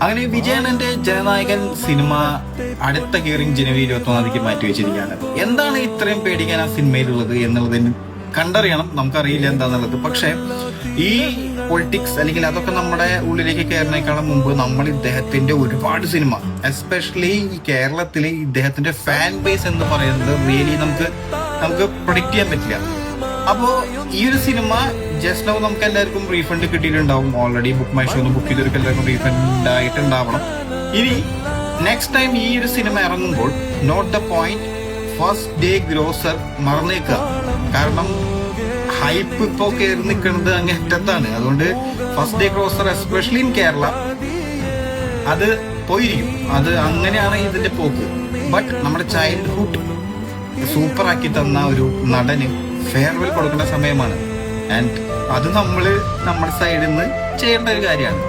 അങ്ങനെ വിജയണ്ണന്റെ ജനനായകൻ സിനിമ അടുത്ത ഹിയറിംഗ് ജനുവരി 21 മാറ്റി വെച്ചിരിക്കുകയാണ്. എന്താണ് ഇത്രയും പേടിക്കാൻ ആ സിനിമയിലുള്ളത് എന്നുള്ളതിന് കണ്ടറിയണം. നമുക്കറിയില്ല എന്താന്നുള്ളത്. പക്ഷെ ഈ പൊളിറ്റിക്സ് അല്ലെങ്കിൽ അതൊക്കെ നമ്മുടെ ഉള്ളിലേക്ക് കയറുന്നേക്കാളും മുമ്പ് നമ്മൾ ഇദ്ദേഹത്തിന്റെ ഒരുപാട് സിനിമ, എസ്പെഷ്യലി ഈ കേരളത്തിലെ ഇദ്ദേഹത്തിന്റെ ഫാൻ ബേസ് എന്ന് പറയുന്നത് റിയലി നമുക്ക് പ്രൊഡിക്ട് ചെയ്യാൻ പറ്റില്ല. അപ്പോ ഈ ഒരു സിനിമ ജസ്റ്റ് നൗ നമുക്ക് എല്ലാവർക്കും റീഫണ്ട് കിട്ടിയിട്ടുണ്ടാവും. Already book my show book ചെയ്തവർക്ക് എല്ലാവർക്കും റീഫണ്ട് ആയിട്ടുണ്ടാവണം. ഇനി നെക്സ്റ്റ് ടൈം ഈ ഒരു സിനിമ ഇറങ്ങുമ്പോൾ note the point first day grosser മറന്നേക്കുക. കാരണം ഹൈപ്പ് ഇപ്പോ കയറി നിൽക്കുന്നത് അങ്ങേറ്റത്താണ്. അതുകൊണ്ട് first day grosser especially in Kerala അത് പോയിരിക്കും. അത് അങ്ങനെയാണ് ഇതിന്റെ പോക്ക്. ബട്ട് നമ്മുടെ ചൈൽഡ്ഹുഡ് സൂപ്പർ ആക്കി തന്ന ഒരു നടന് ഫെയർവെൽ കൊടുക്കേണ്ട സമയമാണ്. ആൻഡ് അത് നമ്മുടെ സൈഡിൽ നിന്ന് ചെയ്യേണ്ട ഒരു കാര്യമാണ്.